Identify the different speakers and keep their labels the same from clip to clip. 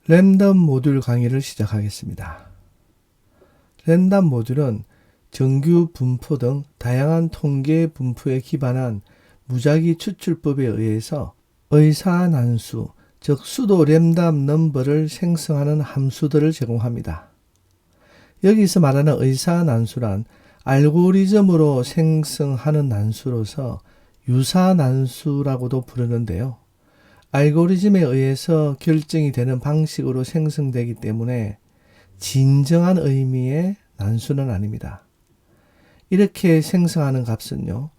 Speaker 1: 랜덤 모듈 강의를 시작하겠습니다. 랜덤 모듈은 정규 분포 등 다양한 통계 분포에 기반한 무작위 추출법에 의해서 의사난수, 즉 수도 랜덤 넘버를 생성하는 함수들을 제공합니다. 여기서 말하는 의사난수란 알고리즘으로 생성하는 난수로서 유사난수라고도 부르는데요. 알고리즘에 의해서 결정이 되는 방식으로 생성되기 때문에 진정한 의미의 난수는 아닙니다. 이렇게 생성하는 값은요,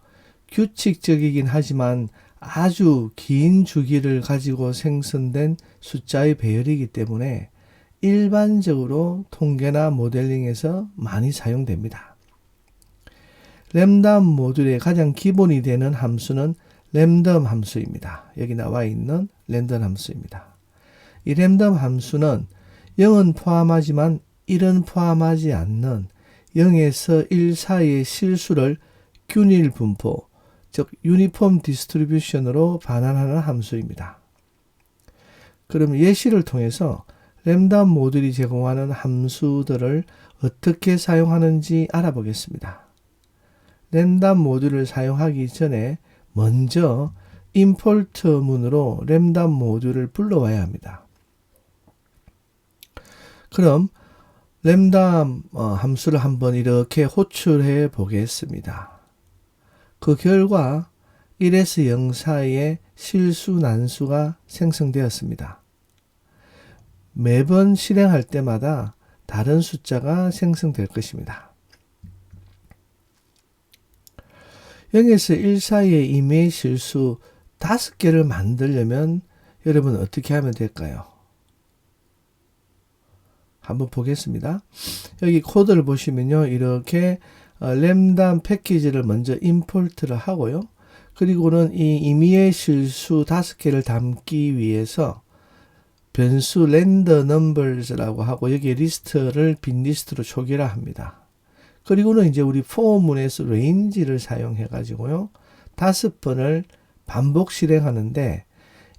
Speaker 1: 규칙적이긴 하지만 아주 긴 주기를 가지고 생성된 숫자의 배열이기 때문에 일반적으로 통계나 모델링에서 많이 사용됩니다. 랜덤 모듈의 가장 기본이 되는 함수는 랜덤 함수입니다. 여기 나와 있는 랜덤 함수입니다. 이 랜덤 함수는 0은 포함하지만 1은 포함하지 않는 0에서 1 사이의 실수를 균일 분포, 즉 유니폼 디스트리뷰션으로 반환하는 함수입니다. 그럼 예시를 통해서 랜덤 모듈이 제공하는 함수들을 어떻게 사용하는지 알아보겠습니다. 랜덤 모듈을 사용하기 전에 먼저 임포트 문으로 랜덤 모듈을 불러와야 합니다. 그럼 랜덤 함수를 한번 이렇게 호출해 보겠습니다. 그 결과 1에서 0 사이에 실수 난수가 생성되었습니다. 매번 실행할 때마다 다른 숫자가 생성될 것입니다. 0에서 1 사이의 임의 실수 5개를 만들려면 여러분 어떻게 하면 될까요? 한번 보겠습니다. 여기 코드를 보시면요. 이렇게 랜덤 패키지를 먼저 임포트를 하고요. 그리고는 이 임의의 실수 5개를 담기 위해서 변수 랜더 넘버즈라고 하고 여기 리스트를 빈 리스트로 초기화합니다. 그리고는 이제 우리 포문에서 레인지를 사용해 가지고요. 5번을 반복 실행하는데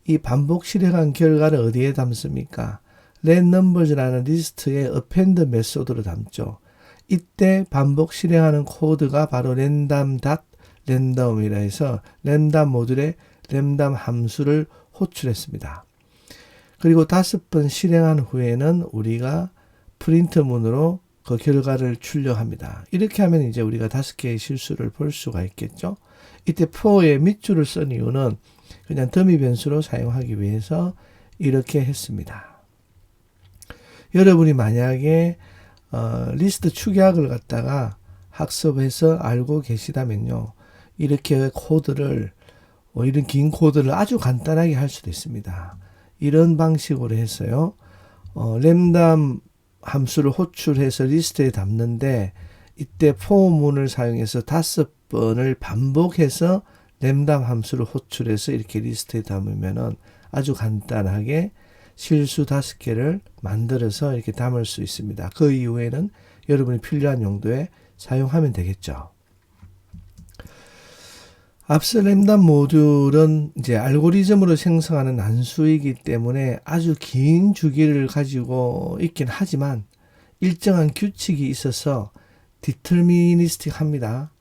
Speaker 1: 이 반복 실행한 결과를 어디에 담습니까? 랜덤버즈라는 리스트에 append 메소드로 담죠. 이때 반복 실행하는 코드가 바로 랜덤.랜덤이라 해서 랜덤 모듈에 랜덤 함수를 호출했습니다. 그리고 5번 실행한 후에는 우리가 프린트 문으로 그 결과를 출력합니다. 이렇게 하면 이제 우리가 5개의 실수를 볼 수가 있겠죠. 이때 for의 밑줄을 쓴 이유는 그냥 더미 변수로 사용하기 위해서 이렇게 했습니다. 여러분이 만약에 리스트 축약을 갖다가 학습해서 알고 계시다면요. 이렇게 코드를 이런 긴 코드를 아주 간단하게 할 수도 있습니다. 이런 방식으로 해서요. 랜덤 함수를 호출해서 리스트에 담는데 이때 포문을 사용해서 5번을 반복해서 랜덤 함수를 호출해서 이렇게 리스트에 담으면은 아주 간단하게 실수 5개를 만들어서 이렇게 담을 수 있습니다. 그 이후에는 여러분이 필요한 용도에 사용하면 되겠죠. 앞서 랜덤 모듈은 이제 알고리즘으로 생성하는 난수이기 때문에 아주 긴 주기를 가지고 있긴 하지만 일정한 규칙이 있어서 디터미니스틱합니다.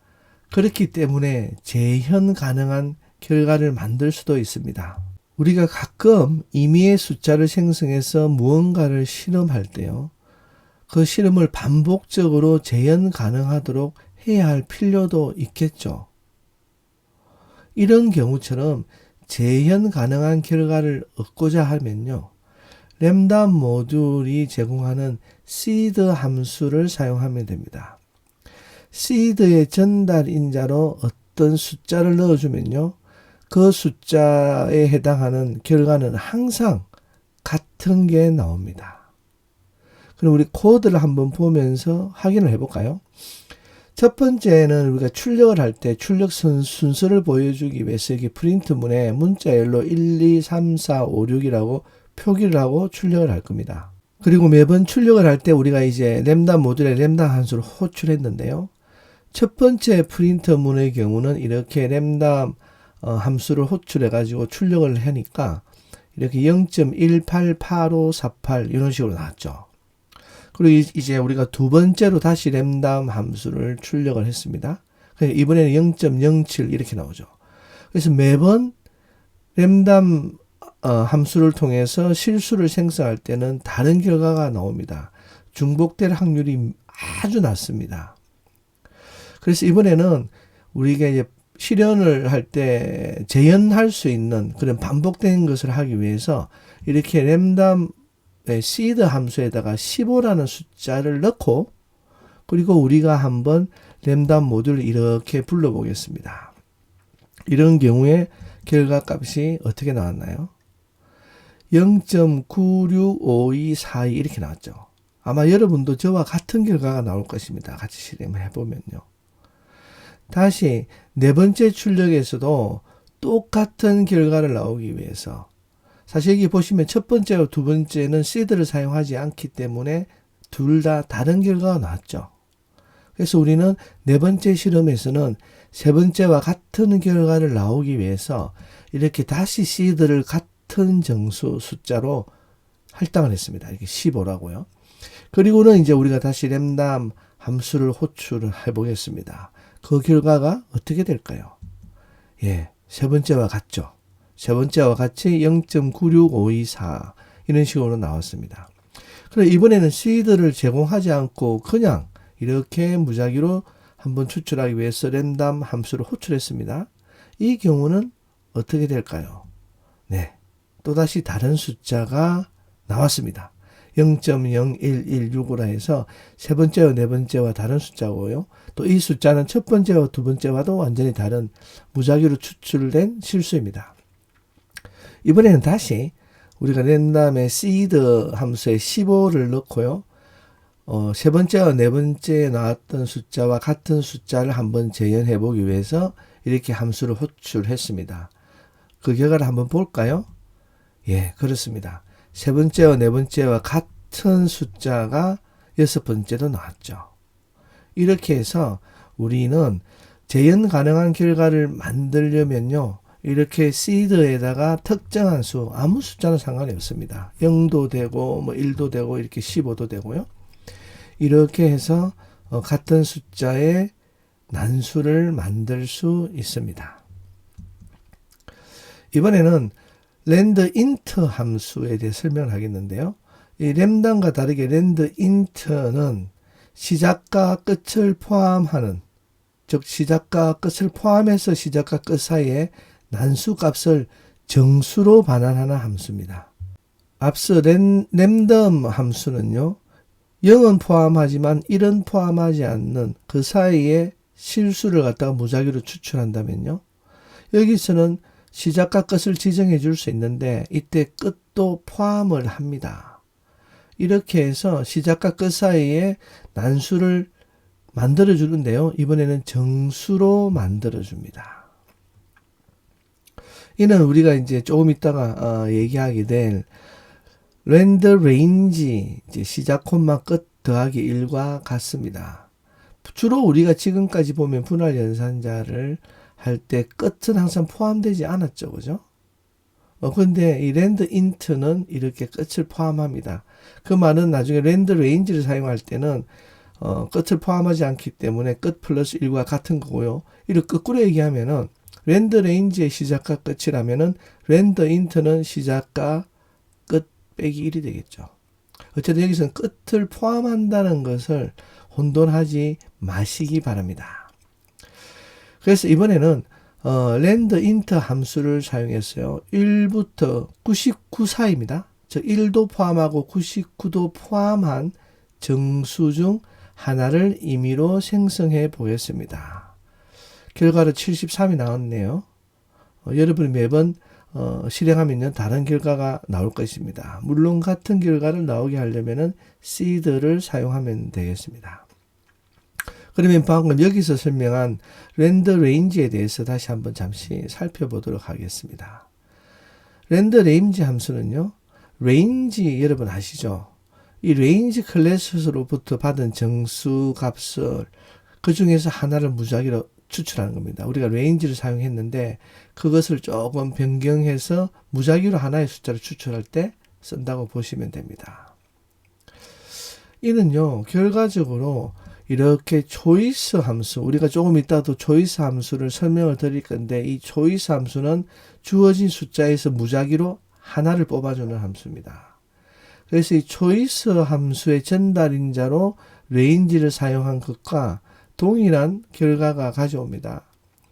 Speaker 1: 그렇기 때문에 재현 가능한 결과를 만들 수도 있습니다. 우리가 가끔 임의의 숫자를 생성해서 무언가를 실험할 때요. 그 실험을 반복적으로 재현 가능하도록 해야 할 필요도 있겠죠. 이런 경우처럼 재현 가능한 결과를 얻고자 하면요. 랜덤 모듈이 제공하는 seed 함수를 사용하면 됩니다. seed의 전달 인자로 어떤 숫자를 넣어주면요. 그 숫자에 해당하는 결과는 항상 같은 게 나옵니다. 그럼 우리 코드를 한번 보면서 확인을 해볼까요? 첫 번째는 우리가 출력을 할 때 출력 순서를 보여주기 위해서 여기 프린트 문에 문자열로 1, 2, 3, 4, 5, 6이라고 표기를 하고 출력을 할 겁니다. 그리고 매번 출력을 할 때 우리가 이제 랜덤 모듈에 랜덤 함수를 호출했는데요. 첫 번째 프린트 문의 경우는 이렇게 랜덤 함수를 호출해 가지고 출력을 하니까 이렇게 0.188548 이런 식으로 나왔죠. 그리고 이제 우리가 두 번째로 다시 램담 함수를 출력을 했습니다. 이번에는 0.07 이렇게 나오죠. 그래서 매번 램담 함수를 통해서 실수를 생성할 때는 다른 결과가 나옵니다. 중복될 확률이 아주 낮습니다. 그래서 이번에는 우리가 이제 실현을 할 때 재현할 수 있는 그런 반복된 것을 하기 위해서 이렇게 램담 시드 함수에다가 15라는 숫자를 넣고 그리고 우리가 한번 램담 모듈을 이렇게 불러보겠습니다. 이런 경우에 결과 값이 어떻게 나왔나요? 0.965242 이렇게 나왔죠. 아마 여러분도 저와 같은 결과가 나올 것입니다. 같이 실행해 보면요. 다시 네 번째 출력에서도 똑같은 결과를 나오기 위해서 사실 여기 보시면 첫 번째와 두 번째는 시드를 사용하지 않기 때문에 둘 다 다른 결과가 나왔죠. 그래서 우리는 네 번째 실험에서는 세 번째와 같은 결과를 나오기 위해서 이렇게 다시 시드를 같은 정수 숫자로 할당을 했습니다. 이렇게 15라고요. 그리고는 이제 우리가 다시 램담 함수를 호출을 해보겠습니다. 그 결과가 어떻게 될까요? 예, 세 번째와 같죠. 세 번째와 같이 0.96524 이런 식으로 나왔습니다. 그럼 이번에는 시드를 제공하지 않고 그냥 이렇게 무작위로 한번 추출하기 위해서 램담 함수를 호출했습니다. 이 경우는 어떻게 될까요? 네, 또다시 다른 숫자가 나왔습니다. 0.01165라 해서 세 번째와 네 번째와 다른 숫자고요. 또 이 숫자는 첫 번째와 두 번째와도 완전히 다른 무작위로 추출된 실수입니다. 이번에는 다시 우리가 램담의 시드 함수에 15를 넣고요. 세 번째와 네 번째에 나왔던 숫자와 같은 숫자를 한번 재현해 보기 위해서 이렇게 함수를 호출했습니다. 그 결과를 한번 볼까요? 예, 그렇습니다. 세 번째와 네 번째와 같은 숫자가 여섯 번째도 나왔죠. 이렇게 해서 우리는 재현 가능한 결과를 만들려면요. 이렇게 시드에다가 특정한 수, 아무 숫자는 상관이 없습니다. 0도 되고, 1도 되고, 이렇게 15도 되고요. 이렇게 해서 같은 숫자의 난수를 만들 수 있습니다. 이번에는 랜드인트 함수에 대해 설명을 하겠는데요. 이 램담과 다르게 랜드인트는 시작과 끝을 포함하는, 즉 시작과 끝을 포함해서 시작과 끝 사이에 난수 값을 정수로 반환하는 함수입니다. 앞서 램덤 함수는요. 0은 포함하지만 1은 포함하지 않는 그 사이에 실수를 갖다가 무작위로 추출한다면요. 여기서는 시작과 끝을 지정해 줄 수 있는데 이때 끝도 포함을 합니다. 이렇게 해서 시작과 끝 사이에 난수를 만들어 주는데요. 이번에는 정수로 만들어 줍니다. 이는 우리가 이제 조금 있다가 얘기하게 될 랜드 레인지 시작 콤마 끝 더하기 1과 같습니다. 주로 우리가 지금까지 보면 분할 연산자를 할 때 끝은 항상 포함되지 않았죠. 그죠? 근데 이 랜드 인트는 이렇게 끝을 포함합니다. 그 말은 나중에 랜드 레인지를 사용할 때는 끝을 포함하지 않기 때문에 끝 플러스 1과 같은 거고요. 이를 거꾸로 얘기하면은 랜드 레인지의 시작과 끝이라면은 랜드 인트는 시작과 끝 빼기 1이 되겠죠. 어쨌든 여기서는 끝을 포함한다는 것을 혼돈하지 마시기 바랍니다. 그래서 이번에는 랜드 인트 함수를 사용했어요. 1부터 99 사이입니다. 즉 1도 포함하고 99도 포함한 정수 중 하나를 임의로 생성해 보겠습니다. 결과로 73이 나왔네요. 여러분이 매번 실행하면 다른 결과가 나올 것입니다. 물론 같은 결과를 나오게 하려면 시드를 사용하면 되겠습니다. 그러면 방금 여기서 설명한 랜드 레인지에 대해서 다시 한번 잠시 살펴보도록 하겠습니다. 랜드 레인지 함수는요. 레인지 여러분 아시죠? 이 레인지 클래스로부터 받은 정수 값을 그 중에서 하나를 무작위로 추출하는 겁니다. 우리가 레인지를 사용했는데 그것을 조금 변경해서 무작위로 하나의 숫자를 추출할 때 쓴다고 보시면 됩니다. 이는요, 결과적으로 이렇게 초이스 함수, 우리가 조금 이따도 초이스 함수를 설명을 드릴 건데, 이 초이스 함수는 주어진 숫자에서 무작위로 하나를 뽑아주는 함수입니다. 그래서 이 초이스 함수의 전달인자로 레인지를 사용한 것과 동일한 결과가 가져옵니다.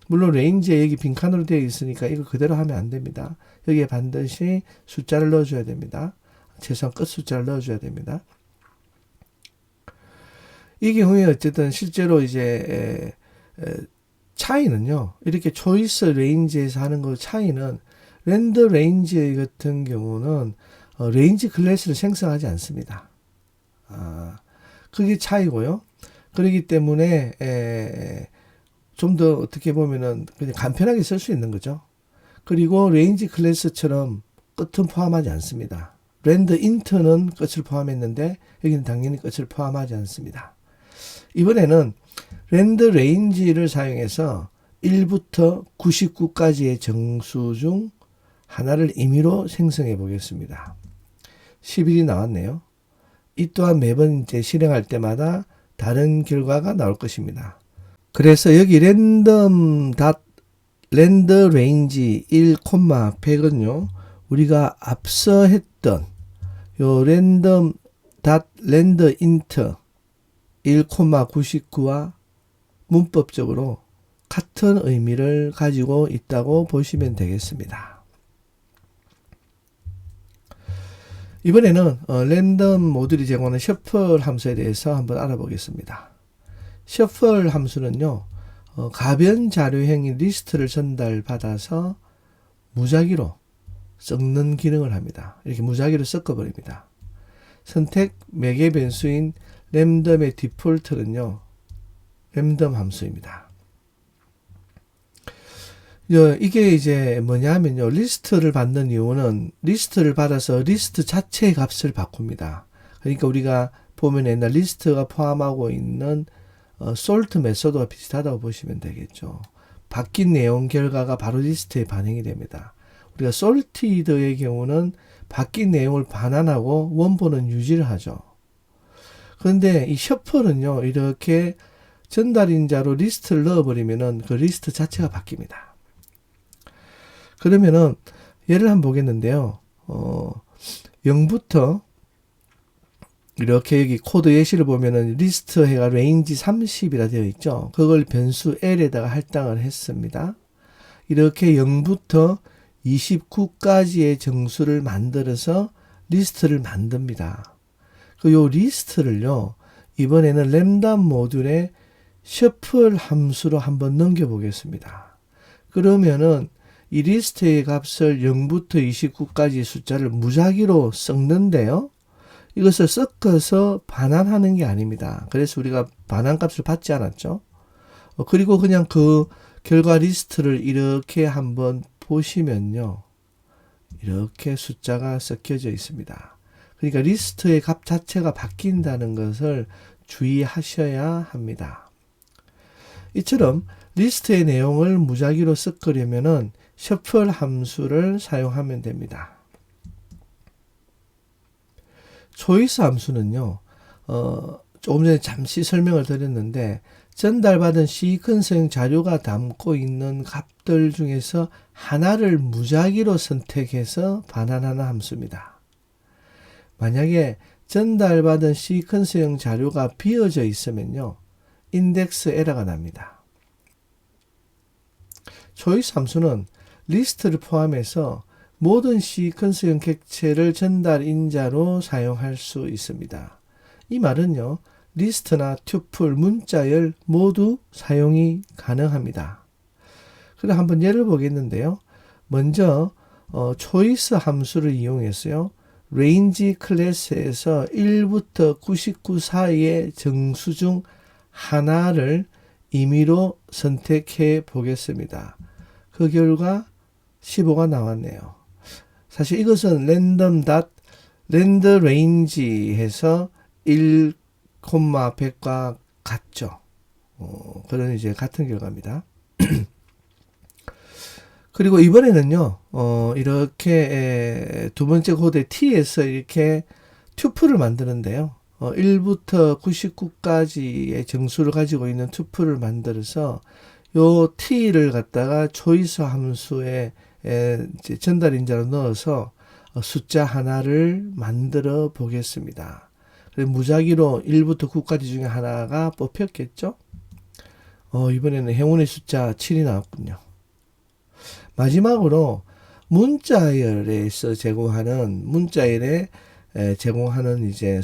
Speaker 1: 물론 레인지에 여기 빈칸으로 되어 있으니까 이거 그대로 하면 안 됩니다. 여기에 반드시 숫자를 넣어줘야 됩니다. 최소한 끝 숫자를 넣어줘야 됩니다. 이 경우에 어쨌든 실제로 이제 차이는요, 이렇게 초이스 레인지에서 하는 거 차이는 랜드 레인지 같은 경우는 레인지 클래스를 생성하지 않습니다. 그게 차이고요. 그렇기 때문에 좀 더 어떻게 보면은 그냥 간편하게 쓸 수 있는 거죠. 그리고 레인지 클래스처럼 끝은 포함하지 않습니다. 랜드 인트는 끝을 포함했는데 여기는 당연히 끝을 포함하지 않습니다. 이번에는 랜드 레인지를 사용해서 1부터 99까지의 정수 중 하나를 임의로 생성해 보겠습니다. 11이 나왔네요. 이 또한 매번 이제 실행할 때마다 다른 결과가 나올 것입니다. 그래서 여기 랜드 레인지 1,100은요, 우리가 앞서 했던 요 랜드 인트 1,99와 문법적으로 같은 의미를 가지고 있다고 보시면 되겠습니다. 이번에는 랜덤 모듈이 제공하는 셔플 함수에 대해서 한번 알아보겠습니다. 셔플 함수는요, 가변 자료형의 리스트를 전달받아서 무작위로 섞는 기능을 합니다. 이렇게 무작위로 섞어버립니다. 선택 매개 변수인 랜덤의 디폴트는요, 랜덤 함수입니다. 이게 이제 뭐냐면요, 리스트를 받는 이유는 리스트를 받아서 리스트 자체의 값을 바꿉니다. 그러니까 우리가 보면 옛날 리스트가 포함하고 있는 솔트 메소드와 비슷하다고 보시면 되겠죠. 바뀐 내용 결과가 바로 리스트에 반영이 됩니다. 우리가 솔티드의 경우는 바뀐 내용을 반환하고 원본은 유지를 하죠. 그런데 이 셔플은요, 이렇게 전달인자로 리스트를 넣어버리면은 그 리스트 자체가 바뀝니다. 그러면은 예를 한번 보겠는데요. 0부터 이렇게 여기 코드 예시를 보면은 리스트 해가 레인지 30이라 되어 있죠. 그걸 변수 L에다가 할당을 했습니다. 이렇게 0부터 29까지의 정수를 만들어서 리스트를 만듭니다. 요 리스트를요, 이번에는 램다 모듈에 셔플 함수로 한번 넘겨 보겠습니다. 그러면은 이 리스트의 값을 0부터 29까지 숫자를 무작위로 섞는데요, 이것을 섞어서 반환하는 게 아닙니다. 그래서 우리가 반환값을 받지 않았죠. 그리고 그냥 그 결과 리스트를 이렇게 한번 보시면요, 이렇게 숫자가 섞여져 있습니다. 그러니까 리스트의 값 자체가 바뀐다는 것을 주의하셔야 합니다. 이처럼 리스트의 내용을 무작위로 섞으려면은 셔플 함수를 사용하면 됩니다. 초이스 함수는요, 조금 전에 잠시 설명을 드렸는데, 전달받은 시퀀스형 자료가 담고 있는 값들 중에서 하나를 무작위로 선택해서 반환하는 함수입니다. 만약에 전달받은 시퀀스형 자료가 비어져 있으면요, 인덱스 에러가 납니다. 초이스 함수는 리스트를 포함해서 모든 시퀀스형 객체를 전달인자로 사용할 수 있습니다. 이 말은요, 리스트나 튜플, 문자열 모두 사용이 가능합니다. 그럼 한번 예를 보겠는데요. 먼저 초이스 함수를 이용해서요, 레인지 클래스에서 1부터 99 사이의 정수 중 하나를 임의로 선택해 보겠습니다. 그 결과 15가 나왔네요. 사실 이것은 랜드 레인지 해서 1,100과 같죠. 그런 이제 같은 결과입니다. 그리고 이번에는요, 이렇게 두 번째 코드의 t에서 이렇게 튜플을 만드는데요. 1부터 99까지의 정수를 가지고 있는 튜플을 만들어서 요 t를 갖다가 초이스 함수에 이제 전달 인자로 넣어서 숫자 하나를 만들어 보겠습니다. 그래서 무작위로 1부터 9까지 중에 하나가 뽑혔겠죠? 이번에는 행운의 숫자 7이 나왔군요. 마지막으로 문자열에서 문자열에 제공하는 이제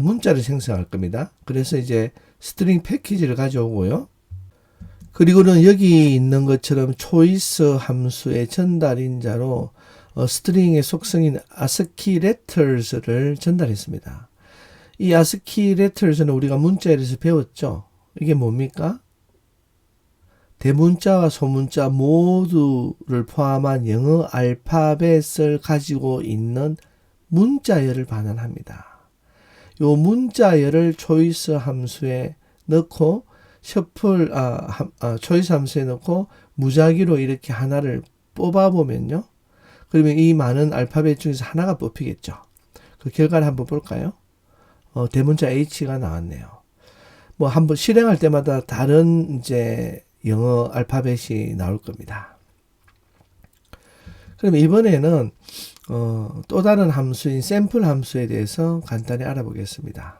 Speaker 1: 문자를 생성할 겁니다. 그래서 이제 스트링 패키지를 가져오고요. 그리고는 여기 있는 것처럼 초이스 함수의 전달인자로 스트링의 속성인 ASCII letters를 전달했습니다. 이 ASCII letters는 우리가 문자열에서 배웠죠. 이게 뭡니까? 대문자와 소문자 모두를 포함한 영어 알파벳을 가지고 있는 문자열을 반환합니다. 요 문자열을 초이스 함수에 넣고 초이스 함수에 넣고 무작위로 이렇게 하나를 뽑아보면요. 그러면 이 많은 알파벳 중에서 하나가 뽑히겠죠. 그 결과를 한번 볼까요? 대문자 H가 나왔네요. 뭐 한번 실행할 때마다 다른 이제 영어 알파벳이 나올 겁니다. 그럼 이번에는 또 다른 함수인 샘플 함수에 대해서 간단히 알아보겠습니다.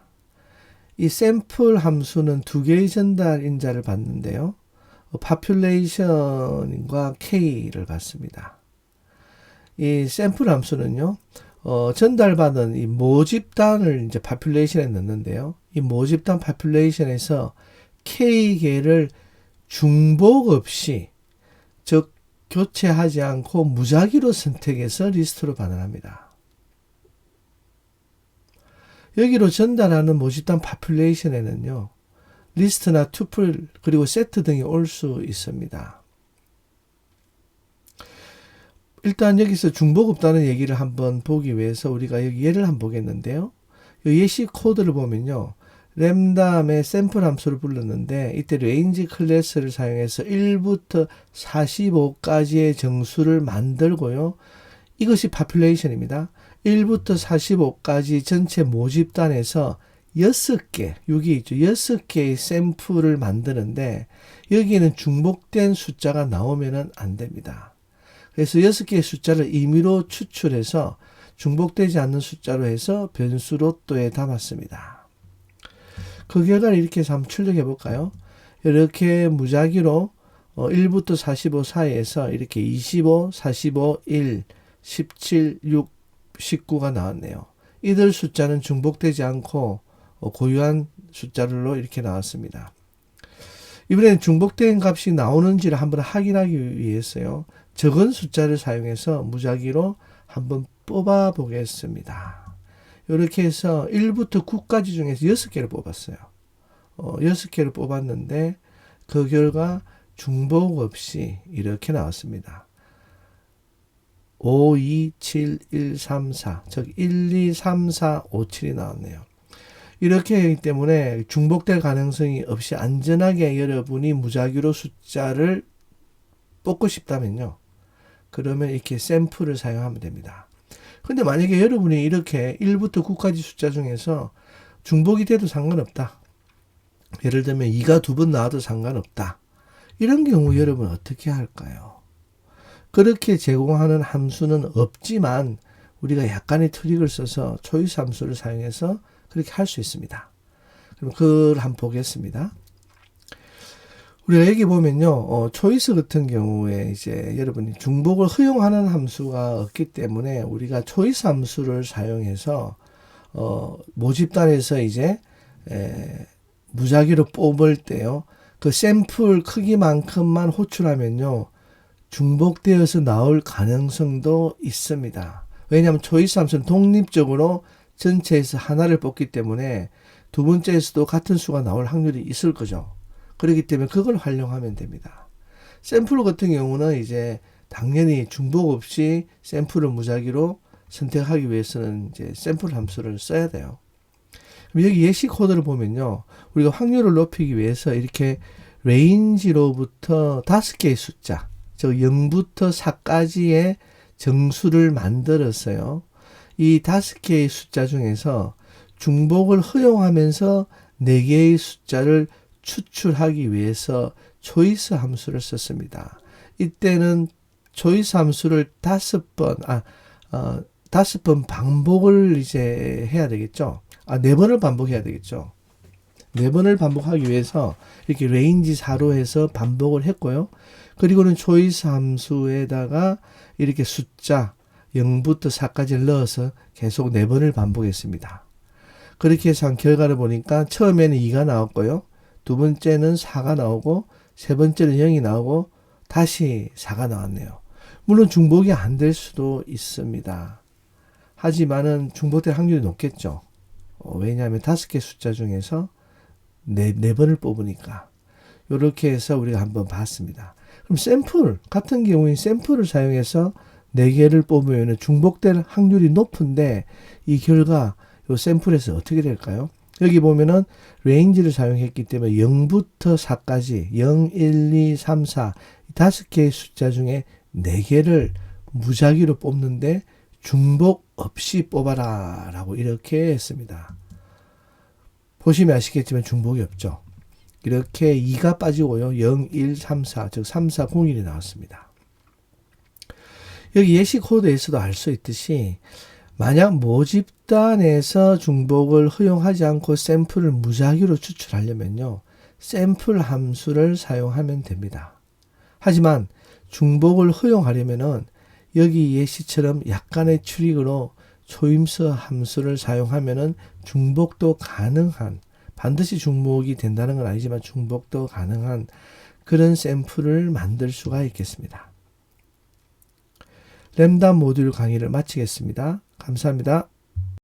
Speaker 1: 이 샘플 함수는 두 개의 전달 인자를 받는데요. population과 k를 받습니다. 이 샘플 함수는요, 전달받은 이 모집단을 이제 population에 넣는데요. 이 모집단 population에서 k개를 중복 없이, 즉 교체하지 않고 무작위로 선택해서 리스트로 반환합니다. 여기로 전달하는 모집단 population에는요, 리스트나 투플 그리고 세트 등이 올 수 있습니다. 일단 여기서 중복 없다는 얘기를 한번 보기 위해서 우리가 여기 예를 한번 보겠는데요. 이 예시 코드를 보면요. 램담의 샘플 함수를 불렀는데 이때 range 클래스를 사용해서 1부터 45까지의 정수를 만들고요. 이것이 population입니다. 1부터 45까지 전체 모집단에서 6개, 여기 있죠. 6개의 샘플을 만드는데 여기에는 중복된 숫자가 나오면 안 됩니다. 그래서 6개의 숫자를 임의로 추출해서 중복되지 않는 숫자로 해서 변수 로또에 담았습니다. 그 결과를 이렇게 해서 한번 출력해 볼까요? 이렇게 무작위로 1부터 45 사이에서 이렇게 25, 45, 1, 17, 6, 19가 나왔네요. 이들 숫자는 중복되지 않고 고유한 숫자로 이렇게 나왔습니다. 이번에는 중복된 값이 나오는지를 한번 확인하기 위해서요. 적은 숫자를 사용해서 무작위로 한번 뽑아 보겠습니다. 이렇게 해서 1부터 9까지 중에서 6개를 뽑았어요. 6개를 뽑았는데 그 결과 중복 없이 이렇게 나왔습니다. 5, 2, 7, 1, 3, 4, 즉 1, 2, 3, 4, 5, 7이 나왔네요. 이렇게 하기 때문에 중복될 가능성이 없이 안전하게 여러분이 무작위로 숫자를 뽑고 싶다면요. 그러면 이렇게 샘플을 사용하면 됩니다. 근데 만약에 여러분이 이렇게 1부터 9까지 숫자 중에서 중복이 돼도 상관없다. 예를 들면 2가 두 번 나와도 상관없다. 이런 경우 여러분 어떻게 할까요? 그렇게 제공하는 함수는 없지만 우리가 약간의 트릭을 써서 초이스 함수를 사용해서 그렇게 할 수 있습니다. 그럼 그걸 한번 보겠습니다. 우리가 여기 보면요, 초이스 같은 경우에 이제 여러분이 중복을 허용하는 함수가 없기 때문에 우리가 초이스 함수를 사용해서 모집단에서 이제 무작위로 뽑을 때요, 그 샘플 크기만큼만 호출하면요, 중복되어서 나올 가능성도 있습니다. 왜냐하면 초이스 함수는 독립적으로 전체에서 하나를 뽑기 때문에 두 번째에서도 같은 수가 나올 확률이 있을 거죠. 그렇기 때문에 그걸 활용하면 됩니다. 샘플 같은 경우는 이제 당연히 중복 없이 샘플을 무작위로 선택하기 위해서는 이제 샘플 함수를 써야 돼요. 여기 예시 코드를 보면요. 우리가 확률을 높이기 위해서 이렇게 레인지로부터 5개의 숫자, 즉 0부터 4까지의 정수를 만들었어요. 이 5개의 숫자 중에서 중복을 허용하면서 4개의 숫자를 추출하기 위해서 초이스 함수를 썼습니다. 이때는 초이스 함수를 5번 반복을 이제 해야 되겠죠. 4번을 반복해야 되겠죠. 4번을 반복하기 위해서 이렇게 레인지 4로 해서 반복을 했고요. 그리고는 초이스 함수에다가 이렇게 숫자 0부터 4까지 넣어서 계속 4번을 반복했습니다. 그렇게 해서 한 결과를 보니까 처음에는 2가 나왔고요. 두 번째는 4가 나오고 세 번째는 0이 나오고 다시 4가 나왔네요. 물론 중복이 안 될 수도 있습니다. 하지만은 중복될 확률이 높겠죠. 왜냐하면 5개 숫자 중에서 4번을 뽑으니까. 이렇게 해서 우리가 한번 봤습니다. 그럼 샘플 같은 경우에 샘플을 사용해서 4개를 뽑으면 중복될 확률이 높은데 이 결과 이 샘플에서 어떻게 될까요? 여기 보면은 레인지를 사용했기 때문에 0부터 4까지 0, 1, 2, 3, 4 5개의 숫자 중에 4개를 무작위로 뽑는데 중복 없이 뽑아라 라고 이렇게 했습니다. 보시면 아시겠지만 중복이 없죠. 이렇게 2가 빠지고요. 0, 1, 3, 4 즉 3, 4, 0, 1이 나왔습니다. 여기 예시 코드에서도 알 수 있듯이 만약 모집단에서 중복을 허용하지 않고 샘플을 무작위로 추출하려면요. 샘플 함수를 사용하면 됩니다. 하지만 중복을 허용하려면은 여기 예시처럼 약간의 트릭으로 초임수 함수를 사용하면은 중복도 가능한, 반드시 중복이 된다는 건 아니지만 중복도 가능한 그런 샘플을 만들 수가 있겠습니다. 램다 모듈 강의를 마치겠습니다. 감사합니다.